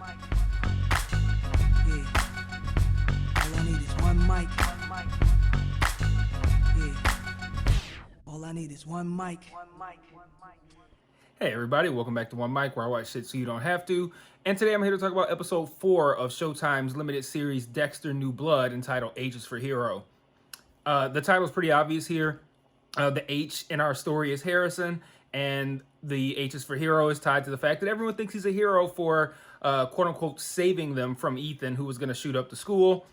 Yeah. All I need is one mic. Yeah. All I need is one mic. Hey everybody, welcome back to One Mic, where I watch shit so you don't have to. And today I'm here to talk about episode 4 of Showtime's limited series Dexter New Blood, entitled H is for Hero. The title is pretty obvious here. The H in our story is Harrison, and the H is for Hero is tied to the fact that everyone thinks he's a hero for quote-unquote saving them from Ethan, who was going to shoot up the school.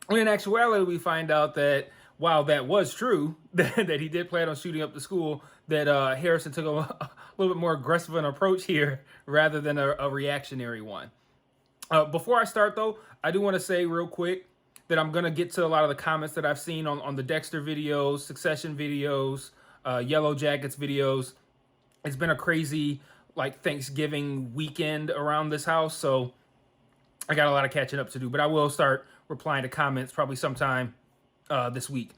When in actuality, we find out that while that was true, that he did plan on shooting up the school, that Harrison took a little bit more aggressive an approach here rather than a reactionary one. Before I start, though, I do want to say real quick that I'm going to get to a lot of the comments that I've seen on the Dexter videos, Succession videos, Yellow Jackets videos. It's been a crazy, Thanksgiving weekend around this house, so I got a lot of catching up to do, but I will start replying to comments probably sometime this week.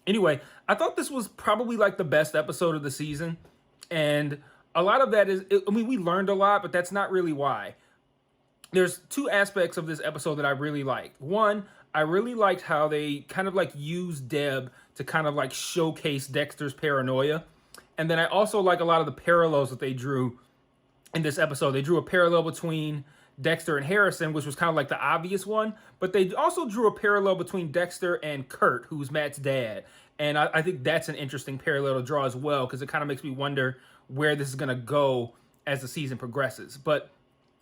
Anyway, I thought this was probably the best episode of the season, and a lot of that is, we learned a lot, but that's not really why. There's two aspects of this episode that I really liked. One, I really liked how they kind of used Deb to kind of showcase Dexter's paranoia. And then I also like a lot of the parallels that they drew in this episode. They drew a parallel between Dexter and Harrison, which was kind of the obvious one, but they also drew a parallel between Dexter and Kurt, who's Matt's dad. And I think that's an interesting parallel to draw as well, because it kind of makes me wonder where this is going to go as the season progresses. But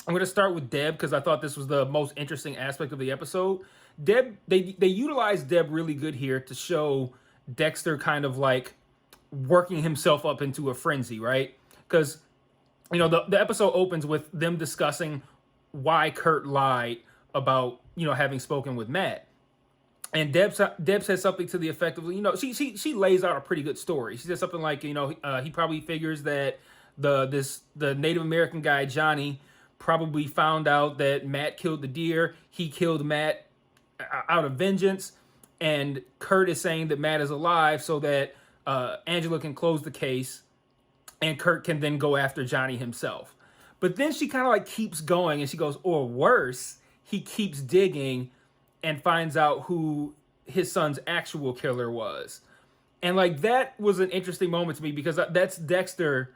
I'm going to start with Deb, because I thought this was the most interesting aspect of the episode. Deb, they utilized Deb really good here to show Dexter kind of working himself up into a frenzy, right? Because, the episode opens with them discussing why Kurt lied about, having spoken with Matt. And Deb says something to the effect of, she lays out a pretty good story. She says something like, he probably figures that the Native American guy, Johnny, probably found out that Matt killed the deer. He killed Matt out of vengeance. And Kurt is saying that Matt is alive so that Angela can close the case and Kurt can then go after Johnny himself. But then she kind of keeps going, and she goes, or worse, he keeps digging and finds out who his son's actual killer was. And that was an interesting moment to me, because that's Dexter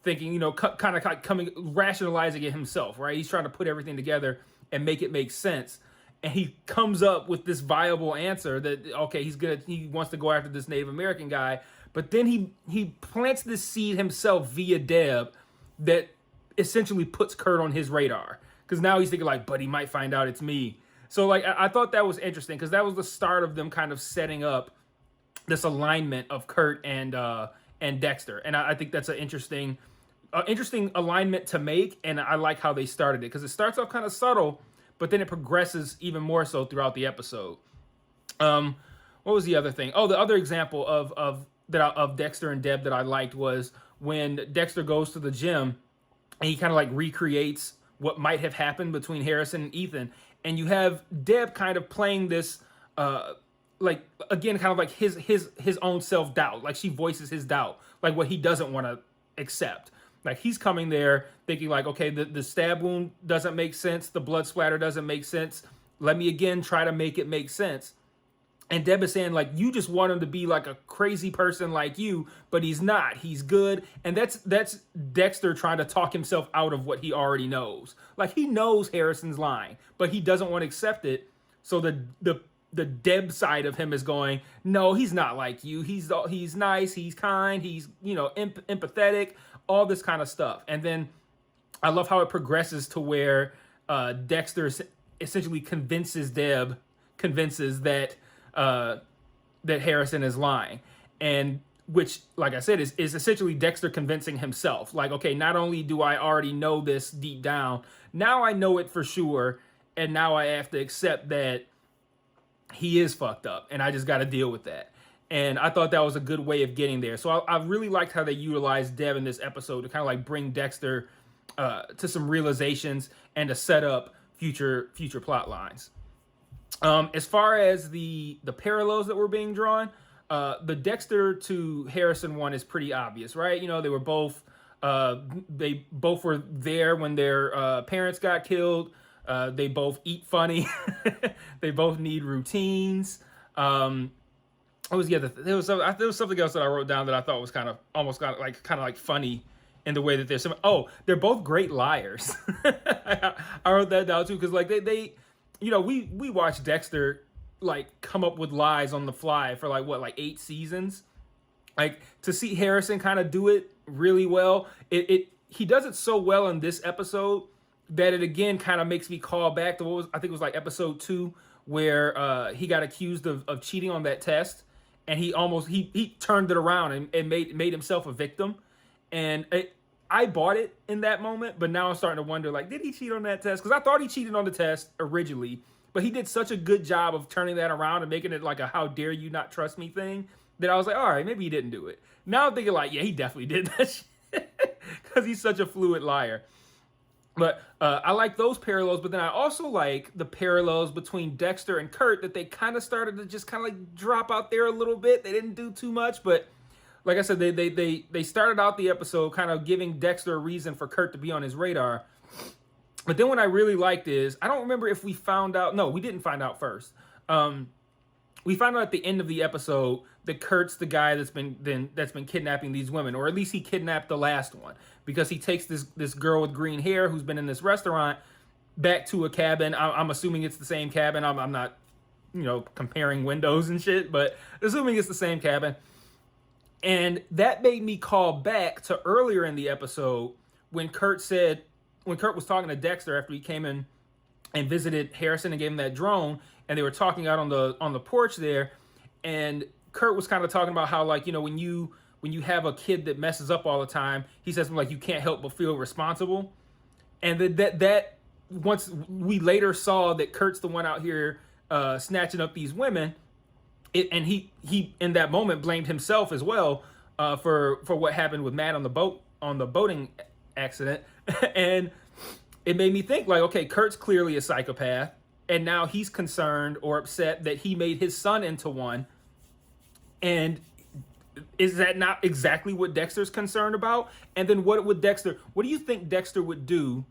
thinking, kind of coming, rationalizing it himself, right? He's trying to put everything together and make it make sense. And he comes up with this viable answer that, okay, he wants to go after this Native American guy. But then he plants this seed himself via Deb that essentially puts Kurt on his radar. Because now he's thinking but he might find out it's me. So I thought that was interesting, because that was the start of them kind of setting up this alignment of Kurt and Dexter. And I think that's an interesting alignment to make. And I like how they started it, because it starts off kind of subtle, but then it progresses even more so throughout the episode. What was the other thing? Oh, the other example of Dexter and Deb that I liked was when Dexter goes to the gym and he kind of recreates what might have happened between Harrison and Ethan. And you have Deb kind of playing this, again, kind of his own self-doubt. She voices his doubt, what he doesn't want to accept. He's coming there thinking okay, the stab wound doesn't make sense. The blood splatter doesn't make sense. Let me again try to make it make sense. And Deb is saying you just want him to be a crazy person like you, but he's not. He's good. And that's Dexter trying to talk himself out of what he already knows. He knows Harrison's lying, but he doesn't want to accept it. So the Deb side of him is going, no, he's not like you. He's nice. He's kind. He's empathetic. All this kind of stuff. And then I love how it progresses to where Dexter essentially convinces that that Harrison is lying, and which, like I said, is essentially Dexter convincing himself. Okay, not only do I already know this deep down, now I know it for sure, and now I have to accept that he is fucked up, and I just got to deal with that. And I thought that was a good way of getting there. So I really liked how they utilized Deb in this episode to kind of bring Dexter to some realizations and to set up future plot lines. As far as the parallels that were being drawn, the Dexter to Harrison one is pretty obvious, right? They were both They both were there when their parents got killed. They both eat funny. They both need routines. What was the other? There was something else that I wrote down that I thought was kind of almost kind of like funny in the way that they're some. Oh, they're both great liars. I wrote that down too because like they we watched Dexter like come up with lies on the fly for like what, like 8 seasons. Like to see Harrison kind of do it really well. He does it so well in this episode that it again kind of makes me call back to what was, I think it was like episode 2 where he got accused of cheating on that test, and he turned it around and made himself a victim. And I bought it in that moment, but now I'm starting to wonder, like, did he cheat on that test? Because I thought he cheated on the test originally, but he did such a good job of turning that around and making it like a "how dare you not trust me" thing that I was like, all right, maybe he didn't do it. Now I'm thinking like, yeah, he definitely did that shit because he's such a fluid liar. But I like those parallels, but then I also like the parallels between Dexter and Kurt, that they kind of started to just kind of like drop out there a little bit. They didn't do too much, but like I said, they started out the episode kind of giving Dexter a reason for Kurt to be on his radar. But then what I really liked is, I don't remember if we found out. No, we didn't find out first. We found out at the end of the episode that Kurt's the guy that's been kidnapping these women, or at least he kidnapped the last one, because he takes this girl with green hair who's been in this restaurant back to a cabin. I'm assuming it's the same cabin. I'm not, comparing windows and shit, but assuming it's the same cabin. And that made me call back to earlier in the episode when Kurt was talking to Dexter after he came in and visited Harrison and gave him that drone, and they were talking out on the porch there, and Kurt was kind of talking about how, like, when you have a kid that messes up all the time, he says something like, you can't help but feel responsible. And that once we later saw that Kurt's the one out here snatching up these women, and he in that moment blamed himself as well for what happened with Matt on the boating accident. And it made me think, like, okay, Kurt's clearly a psychopath, and now he's concerned or upset that he made his son into one. And is that not exactly what Dexter's concerned about? And then what do you think Dexter would do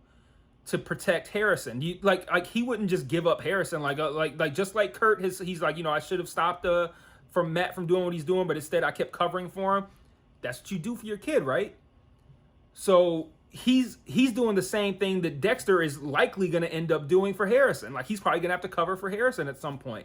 to protect Harrison? You like he wouldn't just give up Harrison like just like Kurt. He's like, I should have stopped from Matt from doing what he's doing, but instead I kept covering for him. That's what you do for your kid, right? So he's doing the same thing that Dexter is likely going to end up doing for Harrison. Like, he's probably going to have to cover for Harrison at some point.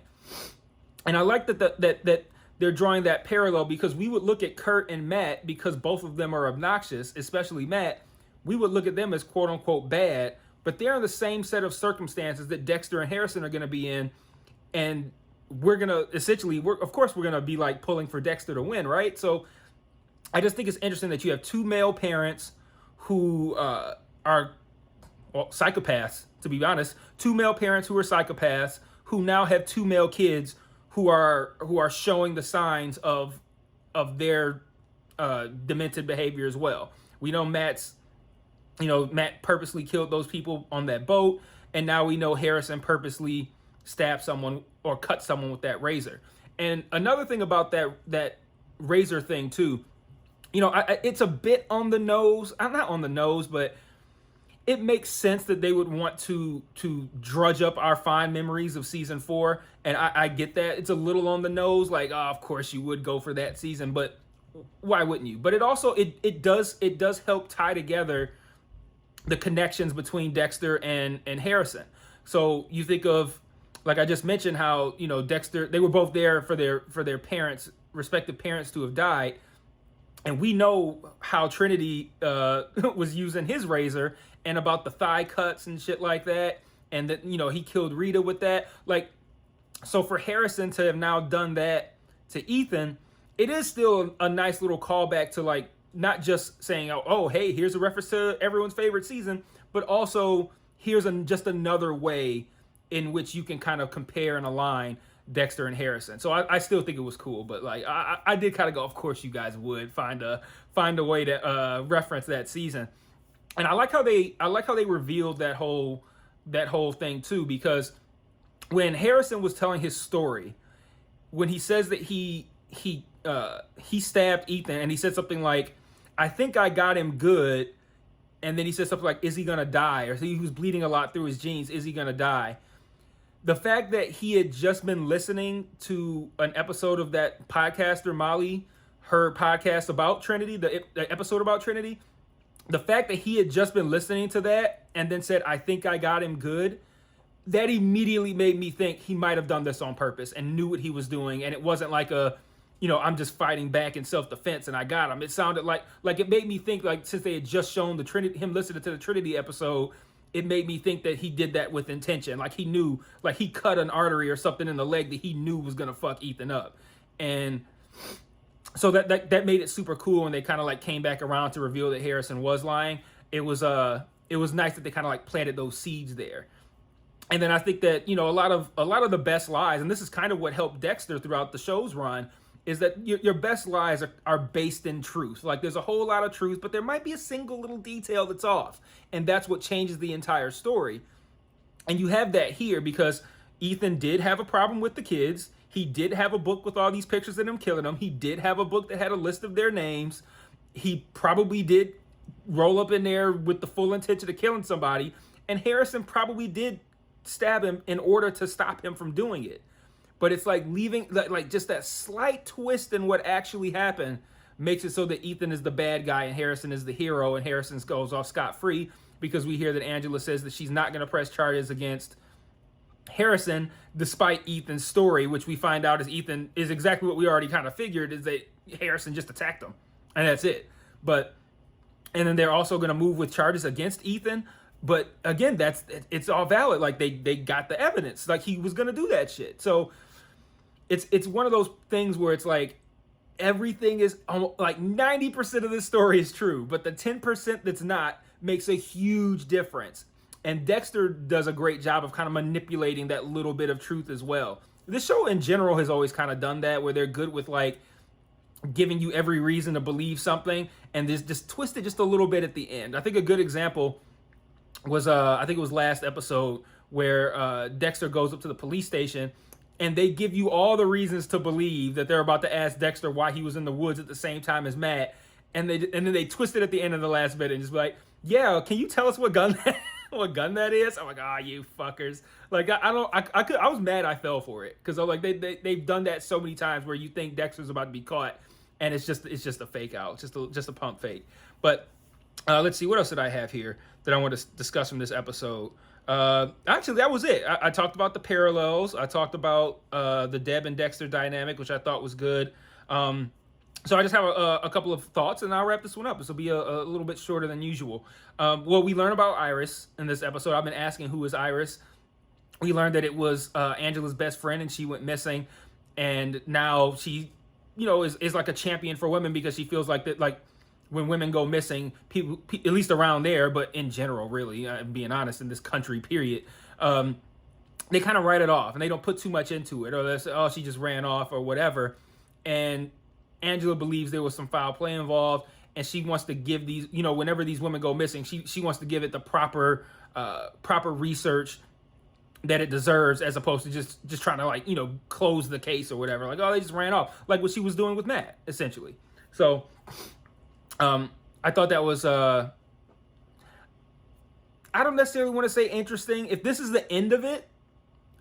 And I like that they're drawing that parallel, because we would look at Kurt and Matt, because both of them are obnoxious, especially Matt. We would look at them as quote unquote bad, but they're in the same set of circumstances that Dexter and Harrison are going to be in. And we're going to essentially, of course, we're going to be like pulling for Dexter to win, right? So I just think it's interesting that you have 2 male parents who are psychopaths, to be honest. 2 male parents who are psychopaths, who now have 2 male kids who are showing the signs of their demented behavior as well. We know Matt purposely killed those people on that boat, and now we know Harrison purposely stabbed someone or cut someone with that razor. And another thing about that razor thing too, it's a bit on the nose. I'm not on the nose, but it makes sense that they would want to drudge up our fond memories of season 4. And I get that. It's a little on the nose, like, oh, of course you would go for that season, but why wouldn't you? But it also, it does help tie together the connections between Dexter and Harrison. So you think of, like I just mentioned, how, Dexter, they were both there for their parents, respective parents, to have died. And we know how Trinity was using his razor, and about the thigh cuts and shit like that. And that, he killed Rita with that. Like, so for Harrison to have now done that to Ethan, it is still a nice little callback to, like, not just saying, oh, hey, here's a reference to everyone's favorite season, but also here's just another way in which you can kind of compare and align Dexter and Harrison. So I still think it was cool, but like I did kind of go, of course you guys would find a way to reference that season. And I like how they revealed that whole thing too, because when Harrison was telling his story, when he says that he stabbed Ethan, and he said something like, I think I got him good. And then he said something like, is he going to die? Or he was bleeding a lot through his jeans. Is he going to die? The fact that he had just been listening to an episode of that podcaster, Molly, her podcast about Trinity, the episode about Trinity, the fact that he had just been listening to that and then said, I think I got him good, that immediately made me think he might have done this on purpose and knew what he was doing. And it wasn't like I'm just fighting back in self-defense and I got him. It sounded like it made me think, like, since they had just shown the Trinity, him listening to the Trinity episode, it made me think that he did that with intention. Like, he knew, like, he cut an artery or something in the leg that he knew was gonna fuck Ethan up. And so that made it super cool when they kind of like came back around to reveal that Harrison was lying. It was nice that they kind of like planted those seeds there. And then I think that, a lot of the best lies, and this is kind of what helped Dexter throughout the show's run, is that your best lies are based in truth. Like, there's a whole lot of truth, but there might be a single little detail that's off. And that's what changes the entire story. And you have that here because Ethan did have a problem with the kids. He did have a book with all these pictures of them killing them. He did have a book that had a list of their names. He probably did roll up in there with the full intention of killing somebody. And Harrison probably did stab him in order to stop him from doing it. But it's like leaving, like just that slight twist in what actually happened makes it so that Ethan is the bad guy and Harrison is the hero, and Harrison goes off scot-free because we hear that Angela says that she's not going to press charges against Harrison despite Ethan's story, which we find out is exactly what we already kind of figured, is that Harrison just attacked him and that's it. And then they're also going to move with charges against Ethan. But again, it's all valid. Like, they got the evidence. Like, he was going to do that shit. So it's one of those things where it's like everything is like 90% of this story is true, but the 10% that's not makes a huge difference. And Dexter does a great job of kind of manipulating that little bit of truth as well. This show in general has always kind of done that, where they're good with like giving you every reason to believe something and just twist it just a little bit at the end. I think a good example was I think it was last episode where Dexter goes up to the police station and they give you all the reasons to believe that they're about to ask Dexter why he was in the woods at the same time as Matt, and then they twist it at the end of the last bit and just be like, yeah, can you tell us what gun that is? I'm like, you fuckers. Like, I was mad I fell for it because like they've done that so many times where you think Dexter's about to be caught and it's just a fake out, just a pump fake. But let's see, what else did I have here that I want to discuss from this episode? Actually, that was it. I talked about the parallels. I talked about the Deb and Dexter dynamic, which I thought was good. So I just have a couple of thoughts, and I'll wrap this one up. This will be a little bit shorter than usual. Well, we learn about Iris in this episode. I've been asking who is Iris. We learned that it was Angela's best friend, and she went missing. And now she, is like a champion for women because she feels like that, like, when women go missing, people, at least around there, but in general, really, I'm being honest, in this country, period, they kind of write it off and they don't put too much into it, or they say, oh, she just ran off or whatever. And Angela believes there was some foul play involved, and she wants to give these, whenever these women go missing, she wants to give it the proper research that it deserves, as opposed to just trying to, like, close the case or whatever. Like, oh, they just ran off, like what she was doing with Matt, essentially. So I thought that was, I don't necessarily want to say interesting. If this is the end of it,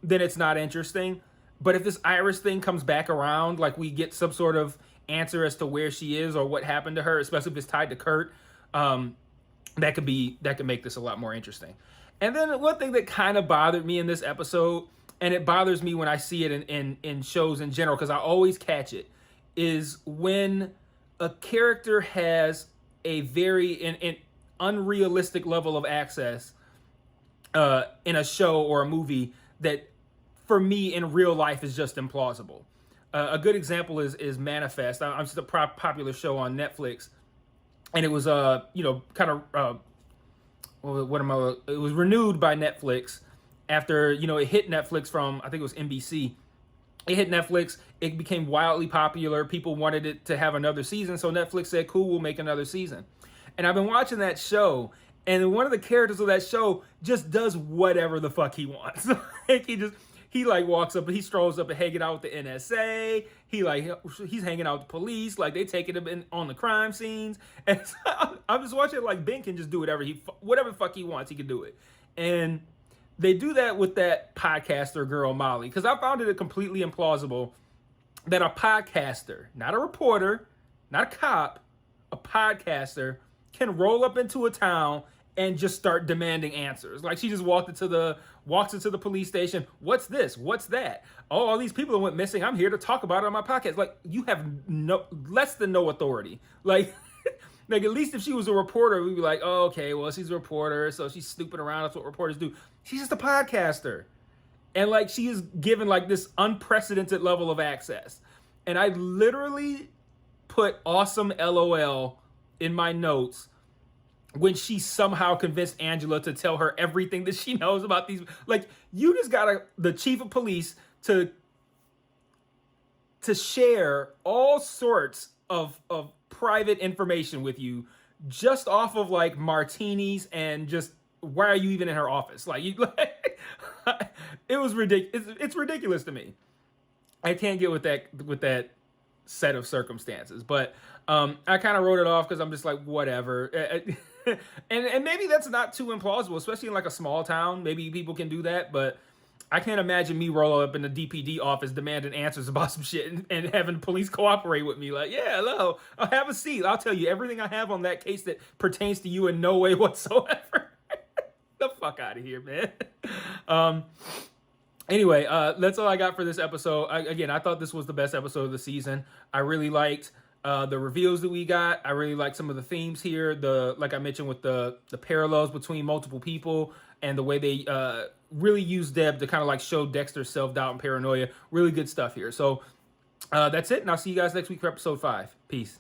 then it's not interesting. But if this Iris thing comes back around, like we get some sort of answer as to where she is or what happened to her, especially if it's tied to Kurt, that could make this a lot more interesting. And then one thing that kind of bothered me in this episode, and it bothers me when I see it in shows in general, because I always catch it, is when a character has a very an unrealistic level of access in a show or a movie that, for me, in real life is just implausible. A good example is Manifest. I'm just a popular show on Netflix, and it was it was renewed by Netflix after it hit Netflix from, I think it was NBC. It hit Netflix. It became wildly popular. People wanted it to have another season, so Netflix said, "Cool, we'll make another season." And I've been watching that show, and one of the characters of that show just does whatever the fuck he wants. Like, he like walks up, he strolls up and hanging out with the NSA. He's hanging out with the police, like they taking him in on the crime scenes. And I'm just watching like Ben can just do whatever the fuck he wants, he can do it. And they do that with that podcaster girl Molly, because I found it completely implausible that a podcaster, not a reporter, not a cop, a podcaster can roll up into a town and just start demanding answers. Like she just walks into the police station. What's this? What's that? Oh, all these people that went missing. I'm here to talk about it on my podcast. Like you have less than no authority. Like, like at least if she was a reporter, we'd be like, oh, okay, well she's a reporter, so she's snooping around. That's what reporters do. She's just a podcaster, and like she is given like this unprecedented level of access. And I literally put awesome LOL in my notes when she somehow convinced Angela to tell her everything that she knows about these. Like, you just got the chief of police to share all sorts of private information with you just off of like martinis and just why are you even in her office? Like, it was ridiculous. It's ridiculous to me. I can't get with that set of circumstances, but I kind of wrote it off because I'm just like, whatever. and maybe that's not too implausible, especially in like a small town. Maybe people can do that, but I can't imagine me rolling up in the DPD office demanding answers about some shit and having police cooperate with me. Like, yeah, hello, I'll have a seat. I'll tell you everything I have on that case that pertains to you in no way whatsoever. The fuck out of here, man. Anyway, that's all I got for this episode. I thought this was the best episode of the season. I really liked the reveals that we got. I really liked some of the themes here. Like I mentioned, with the parallels between multiple people and the way they really used Deb to kind of like show Dexter's self-doubt and paranoia. Really good stuff here. So that's it, and I'll see you guys next week for episode 5. Peace.